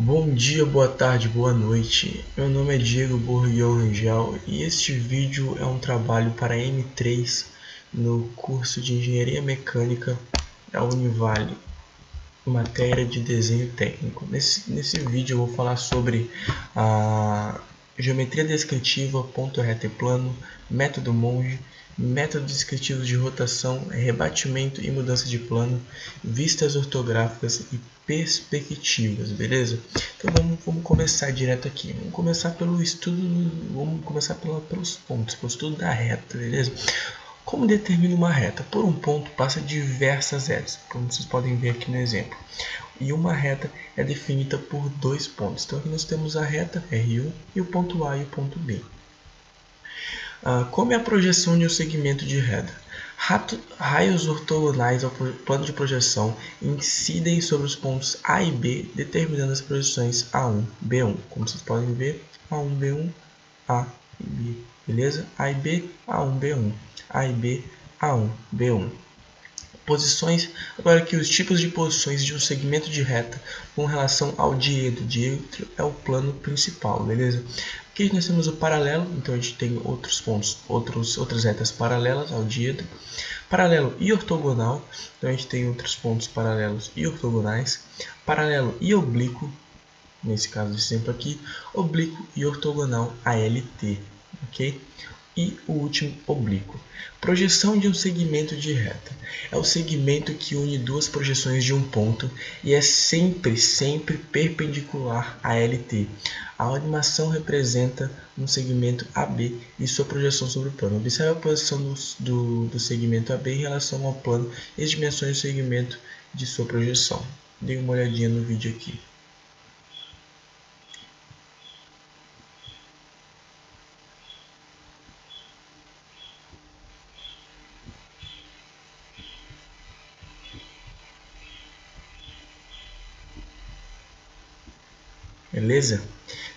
Bom dia, boa tarde, boa noite. Meu nome é Diego Borriol Rangel e este vídeo é um trabalho para M3 no curso de Engenharia Mecânica da Univale, matéria de desenho técnico. Nesse vídeo eu vou falar sobre a geometria descritiva, ponto reto e plano, método Monge, métodos descritivos de rotação, rebatimento e mudança de plano, vistas ortográficas e perspectivas, beleza? Então vamos começar direto aqui. Vamos começar pelo estudo, vamos começar pelos pontos, pelo estudo da reta, beleza? Como determina uma reta? Por um ponto passa diversas retas, como vocês podem ver aqui no exemplo. E uma reta é definida por dois pontos. Então aqui nós temos a reta R1 e o ponto A e o ponto B. Como é a projeção de um segmento de reta? Raios ortogonais ao plano de projeção incidem sobre os pontos A e B, determinando as projeções A1, B1. Como vocês podem ver, A1, B1, A e B. Beleza? A e B, A1, B1. A e B, A1, B1. Posições, agora aqui os tipos de posições de um segmento de reta com relação ao diedro. O diedro é o plano principal, beleza? Aqui nós temos o paralelo, então a gente tem outros pontos, outras retas paralelas ao diedro. Paralelo e ortogonal, então a gente tem outros pontos paralelos e ortogonais. Paralelo e oblíquo, nesse caso desse exemplo aqui, oblíquo e ortogonal a LT, ok? E o último, oblíquo. Projeção de um segmento de reta. É o segmento que une duas projeções de um ponto e é sempre perpendicular a LT. A animação representa um segmento AB e sua projeção sobre o plano. Observe a posição do segmento AB em relação ao plano e as dimensões do segmento de sua projeção. Dê uma olhadinha no vídeo aqui. Beleza?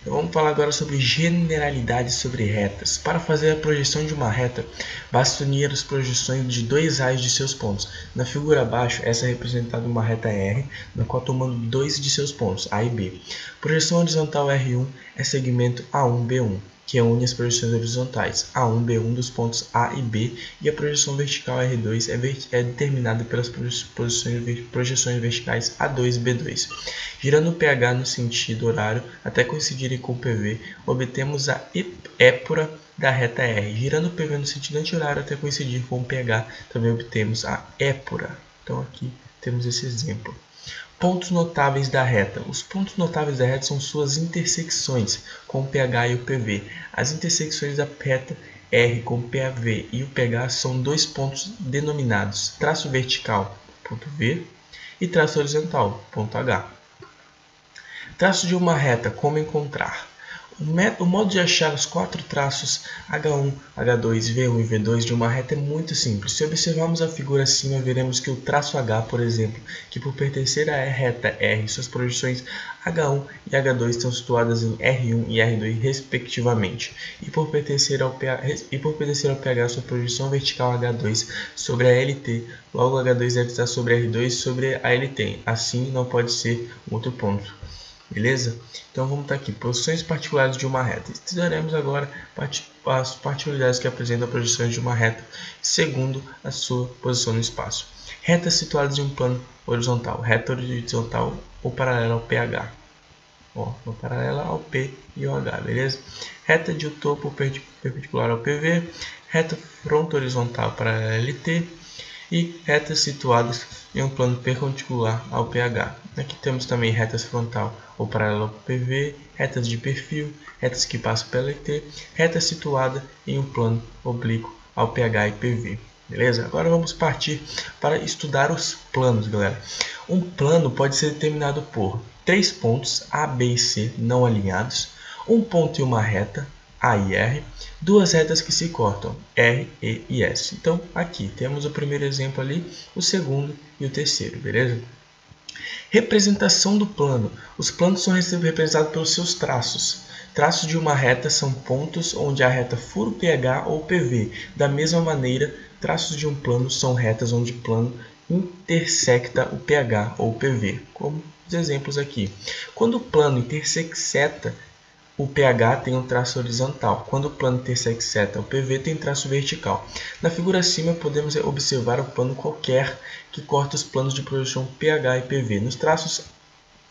Então vamos falar agora sobre generalidades sobre retas. Para fazer a projeção de uma reta, basta unir as projeções de dois raios de seus pontos. Na figura abaixo, essa é representada uma reta R, na qual tomando dois de seus pontos, A e B. Projeção horizontal R1 é segmento A1, B1, que une as projeções horizontais A1, B1 dos pontos A e B, e a projeção vertical R2 é determinada pelas projeções verticais A2 e B2. Girando o pH no sentido horário até coincidirem com o PV, obtemos a épura da reta R. Girando o PV no sentido anti-horário até coincidir com o pH, também obtemos a épura. Então aqui temos esse exemplo. Pontos notáveis da reta. Os pontos notáveis da reta são suas intersecções com o pH e o PV. As intersecções da reta R com o PV e o pH são dois pontos denominados traço vertical, ponto V, e traço horizontal, ponto H. Traço de uma reta, como encontrar? O modo de achar os quatro traços H1, H2, V1 e V2 de uma reta é muito simples. Se observarmos a figura acima, veremos que o traço H, por exemplo, que por pertencer à reta R, suas projeções H1 e H2 estão situadas em R1 e R2 respectivamente, e por pertencer ao pH, sua projeção vertical H2 sobre a LT, logo H2 deve estar sobre R2 sobre a LT, assim não pode ser outro ponto. Beleza? Então vamos estar aqui, posições particulares de uma reta. Estudaremos agora as particularidades que apresentam projeções de uma reta segundo a sua posição no espaço. Retas situadas em um plano horizontal. Reta horizontal ou paralela ao PH. Ou paralela ao P e ao H, beleza? Reta de topo perpendicular ao PV. Reta fronto horizontal para a LT. E retas situadas em um plano perpendicular ao PH. Aqui temos também retas frontal ou paralela ao PV, retas de perfil, retas que passam pela LT, reta situada em um plano oblíquo ao PH e PV. Beleza? Agora vamos partir para estudar os planos, galera. Um plano pode ser determinado por três pontos A, B e C não alinhados, um ponto e uma reta, A e R, duas retas que se cortam, R, E e S. Então, aqui temos o primeiro exemplo ali, o segundo e o terceiro, beleza? Representação do plano. Os planos são representados pelos seus traços. Traços de uma reta são pontos onde a reta fura o PH ou PV. Da mesma maneira, traços de um plano são retas onde o plano intersecta o PH ou PV, como os exemplos aqui. Quando o plano intersecta o PH tem um traço horizontal, quando o plano intersecta o PV tem traço vertical. Na figura acima podemos observar o plano qualquer que corta os planos de projeção PH e PV. Nos traços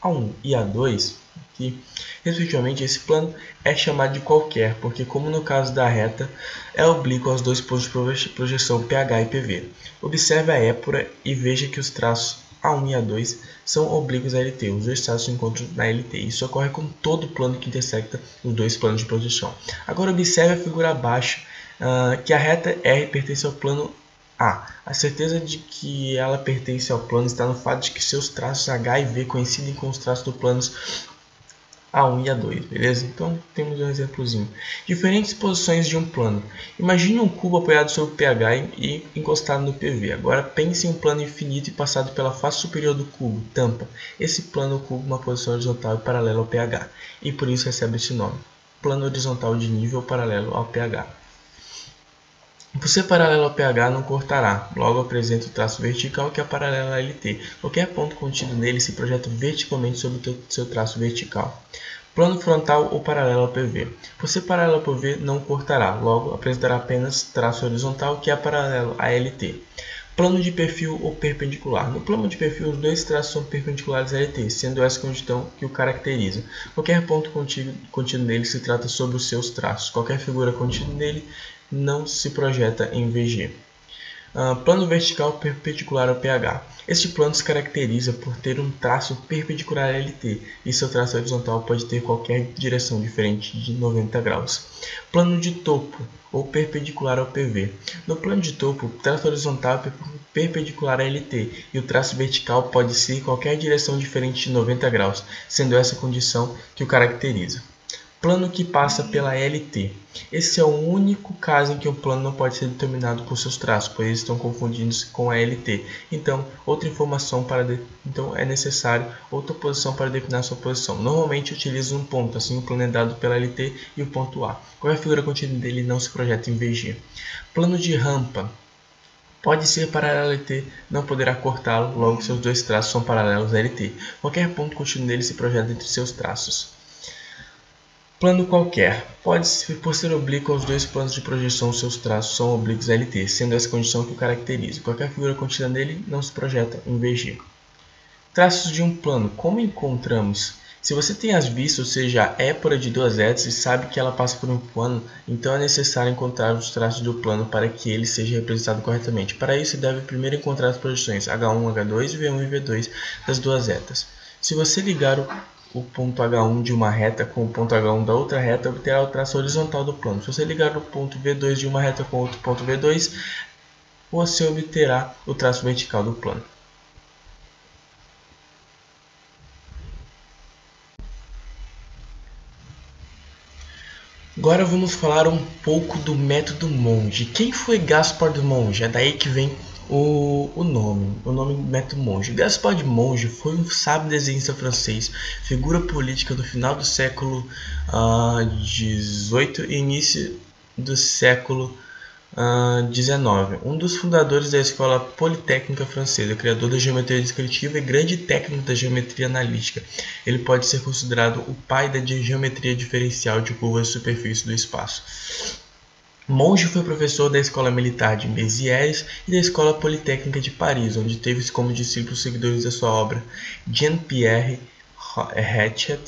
A1 e A2, aqui, respectivamente, esse plano é chamado de qualquer, porque como no caso da reta, é oblíquo aos dois pontos de projeção PH e PV. Observe a épura e veja que os traços A1 e A2 são oblíquos à LT, os dois traços se encontram na LT. Isso ocorre com todo plano que intersecta os dois planos de projeção. Agora observe a figura abaixo, que a reta R pertence ao plano A. A certeza de que ela pertence ao plano está no fato de que seus traços H e V coincidem com os traços dos planos A1 e A2, beleza? Então temos um exemplozinho. Diferentes posições de um plano. Imagine um cubo apoiado sobre o PH e encostado no PV. Agora pense em um plano infinito e passado pela face superior do cubo, tampa. Esse plano ocupa uma posição horizontal e paralela ao PH, e por isso recebe esse nome. Plano horizontal de nível paralelo ao PH. Por ser paralelo ao PH, não cortará, logo apresenta o traço vertical que é paralelo à LT. Qualquer ponto contido nele se projeta verticalmente sobre o seu traço vertical. Plano frontal ou paralelo ao PV. Por ser paralelo ao PV, não cortará, logo apresentará apenas traço horizontal que é paralelo à LT. Plano de perfil ou perpendicular. No plano de perfil, os dois traços são perpendiculares à LT, sendo essa a condição que o caracteriza. Qualquer ponto contido nele se trata sobre os seus traços. Qualquer figura contida nele não se projeta em VG. Plano vertical perpendicular ao PH. Este plano se caracteriza por ter um traço perpendicular à LT e seu traço horizontal pode ter qualquer direção diferente de 90 graus. Plano de topo ou perpendicular ao PV. No plano de topo, o traço horizontal é perpendicular à LT e o traço vertical pode ser qualquer direção diferente de 90 graus, sendo essa a condição que o caracteriza. Plano que passa pela LT. Esse é o único caso em que o plano não pode ser determinado por seus traços, pois eles estão confundidos com a LT. Então, então é necessário outra posição para definir sua posição. Normalmente utiliza um ponto, assim o plano é dado pela LT e o ponto A. Qualquer figura contida dele não se projeta em VG. Plano de rampa. Pode ser paralelo a LT, não poderá cortá-lo, logo seus dois traços são paralelos a LT. Qualquer ponto contínuo dele se projeta entre seus traços. Plano qualquer. Por ser oblíquo aos dois planos de projeção, seus traços são oblíquos a LT, sendo essa condição que o caracteriza. Qualquer figura contida nele não se projeta em VG. Traços de um plano. Como encontramos? Se você tem as vistas, ou seja, a épora de duas retas e sabe que ela passa por um plano, então é necessário encontrar os traços do plano para que ele seja representado corretamente. Para isso, deve primeiro encontrar as projeções H1, H2, V1 e V2 das duas retas. Se você ligar o ponto H1 de uma reta com o ponto H1 da outra reta, obterá o traço horizontal do plano. Se você ligar o ponto V2 de uma reta com outro ponto V2, você obterá o traço vertical do plano. Agora vamos falar um pouco do método Monge. Quem foi Gaspard Monge? É daí que vem o nome método Monge. Gaspard Monge foi um sábio desenhista francês, figura política do final do século XVIII e início do século XIX, um dos fundadores da Escola Politécnica Francesa, criador da geometria descritiva e grande técnico da geometria analítica. Ele pode ser considerado o pai da geometria diferencial de curvas de superfície do espaço. Monge foi professor da Escola Militar de Mézières e da Escola Politécnica de Paris, onde teve como discípulos seguidores da sua obra Jean-Pierre Hachet,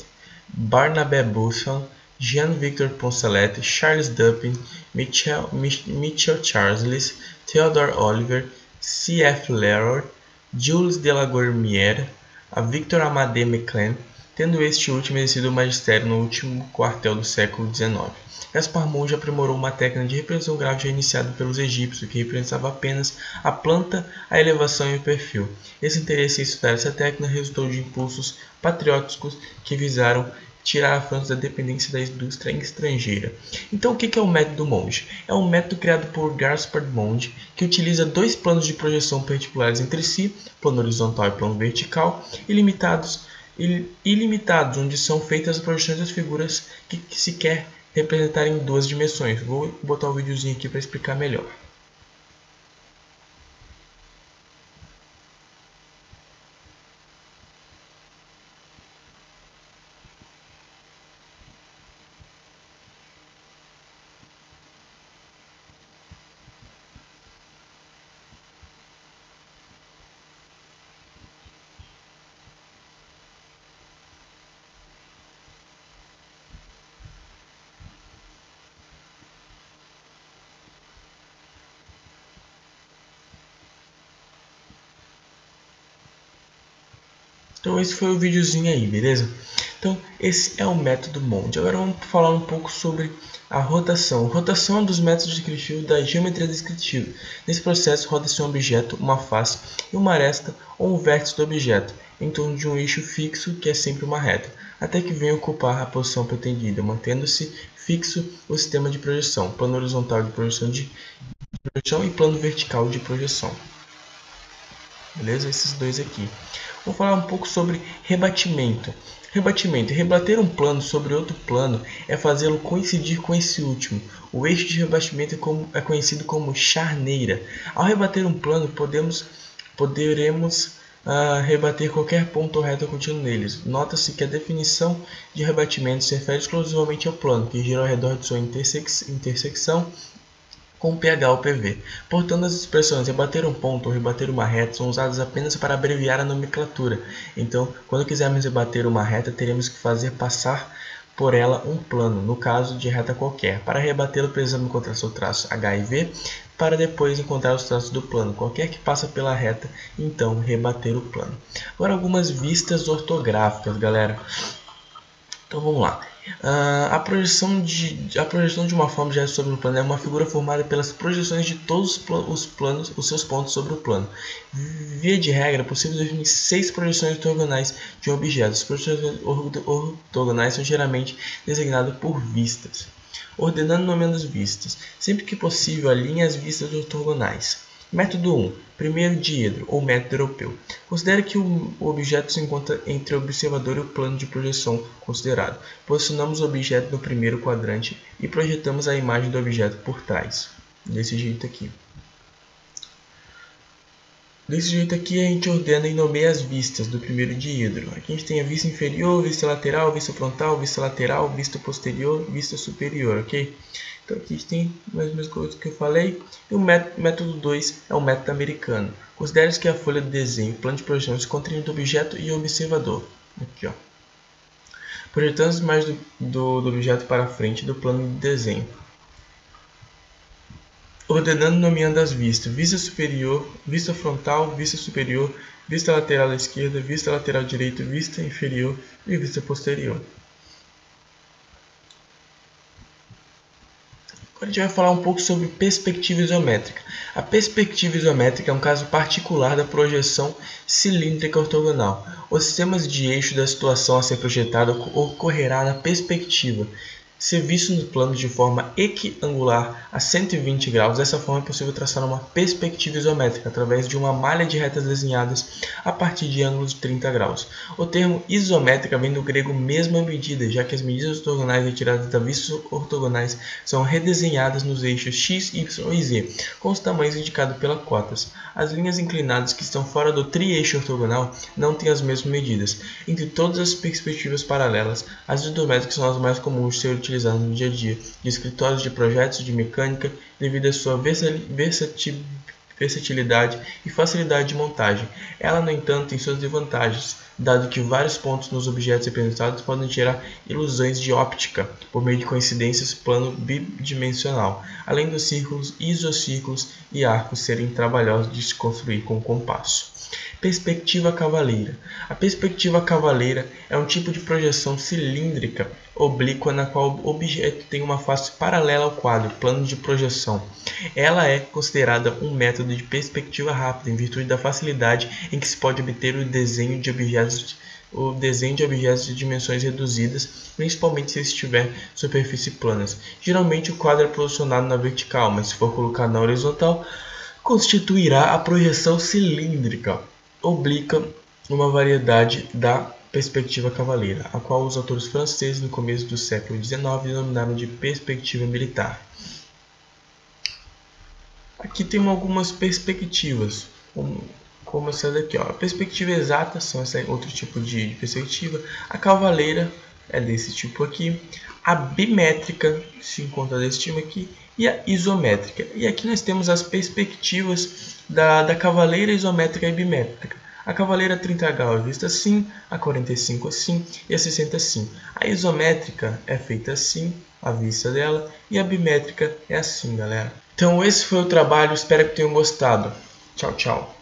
Barnabé Buffon, Jean-Victor Poncelet, Charles Dupin, Michel Charles, Theodore Oliver, C.F. Leroy, Jules Delagourmière, a Victor Amadé Meclin, tendo este último exercido o magistério no último quartel do século XIX. Gaspard Monge aprimorou uma técnica de representação gráfica já iniciada pelos egípcios, que representava apenas a planta, a elevação e o perfil. Esse interesse em estudar essa técnica resultou de impulsos patrióticos que visaram tirar a França da dependência da indústria estrangeira. Então, o que é o método Monge? É um método criado por Gaspard Monge, que utiliza dois planos de projeção perpendiculares entre si, plano horizontal e plano vertical, ilimitados, onde são feitas as projeções das figuras que se quer representar em duas dimensões. Vou botar um videozinho aqui para explicar melhor. Então esse foi o videozinho aí, beleza? Então esse é o método MOND. Agora vamos falar um pouco sobre a rotação. Rotação é um dos métodos descritivos da geometria descritiva. Nesse processo, roda-se um objeto, uma face e uma aresta ou um vértice do objeto em torno de um eixo fixo, que é sempre uma reta, até que venha ocupar a posição pretendida, mantendo-se fixo o sistema de projeção, plano horizontal de projeção e plano vertical de projeção. Beleza? Esses dois aqui. Vou falar um pouco sobre rebatimento. Rebater um plano sobre outro plano é fazê-lo coincidir com esse último. O eixo de rebatimento é conhecido como charneira. Ao rebater um plano, poderemos rebater qualquer ponto ou reta contínua neles. Nota-se que a definição de rebatimento se refere exclusivamente ao plano, que gira ao redor de sua intersecção com pH ou PV. Portanto, as expressões rebater um ponto ou rebater uma reta são usadas apenas para abreviar a nomenclatura. Então, quando quisermos rebater uma reta, teremos que fazer passar por ela um plano, no caso de reta qualquer. Para rebatê-lo, precisamos encontrar seu traço H e V, para depois encontrar os traços do plano, qualquer que passa pela reta, então rebater o plano. Agora algumas vistas ortográficas, galera. Então vamos lá. A projeção de uma forma objeto sobre o plano é uma figura formada pelas projeções de todos os seus pontos sobre o plano. Via de regra, é possível definir 6 projeções ortogonais de um objeto. As projeções ortogonais são geralmente designadas por vistas. Ordenando e nomeando as vistas. Sempre que possível, alinhe as vistas ortogonais. Método 1. Primeiro díedro, ou método europeu. Considere que o objeto se encontra entre o observador e o plano de projeção considerado. Posicionamos o objeto no primeiro quadrante e projetamos a imagem do objeto por trás. Desse jeito aqui. Desse jeito aqui a gente ordena e nomeia as vistas do primeiro díedro. Aqui a gente tem a vista inferior, vista lateral, vista frontal, vista lateral, vista posterior, vista superior, ok? Então aqui a gente tem mais ou menos coisas que eu falei. E o método 2 é o método americano. Considere que a folha de desenho, plano de projeção, se encontra entre o objeto e o observador. Aqui, ó. Projetamos mais do objeto para frente do plano de desenho. Ordenando e nomeando as vistas. Vista superior, vista frontal, vista superior, vista lateral à esquerda, vista lateral direita, vista inferior e vista posterior. Agora a gente vai falar um pouco sobre perspectiva isométrica. A perspectiva isométrica é um caso particular da projeção cilíndrica ortogonal. Os sistemas de eixo da situação a ser projetada ocorrerá na perspectiva. Se visto no plano de forma equiangular a 120 graus, dessa forma é possível traçar uma perspectiva isométrica através de uma malha de retas desenhadas a partir de ângulos de 30 graus. O termo isométrica vem do grego mesma medida, já que as medidas ortogonais retiradas das vistas ortogonais são redesenhadas nos eixos x, y e z, com os tamanhos indicados pelas cotas. As linhas inclinadas que estão fora do tri-eixo ortogonal não têm as mesmas medidas. Entre todas as perspectivas paralelas, as isométricas são as mais comuns de ser utilizadas no dia a dia de escritórios de projetos de mecânica devido à sua versatilidade e facilidade de montagem. Ela, no entanto, tem suas desvantagens, dado que vários pontos nos objetos representados podem gerar ilusões de óptica por meio de coincidências plano bidimensional, além dos círculos, isocírculos e arcos serem trabalhosos de se construir com o compasso. Perspectiva cavaleira. A perspectiva cavaleira é um tipo de projeção cilíndrica oblíqua na qual o objeto tem uma face paralela ao quadro, plano de projeção. Ela é considerada um método de perspectiva rápida em virtude da facilidade em que se pode obter o desenho de objetos de dimensões reduzidas, principalmente se estiver superfície planas. Geralmente o quadro é posicionado na vertical, mas se for colocado na horizontal, constituirá a projeção cilíndrica oblíqua, uma variedade da perspectiva cavaleira, a qual os autores franceses no começo do século XIX denominaram de perspectiva militar. Aqui tem algumas perspectivas, como essa daqui, ó. A perspectiva exata são esse outro tipo de perspectiva, a cavaleira é desse tipo aqui, a bimétrica se encontra desse tipo aqui e a isométrica. E aqui nós temos as perspectivas da cavaleira isométrica e bimétrica. A cavaleira 30 graus vista assim, a 45 assim e a 60 assim. A isométrica é feita assim, a vista dela, e a bimétrica é assim, galera. Então esse foi o trabalho, espero que tenham gostado. Tchau, tchau.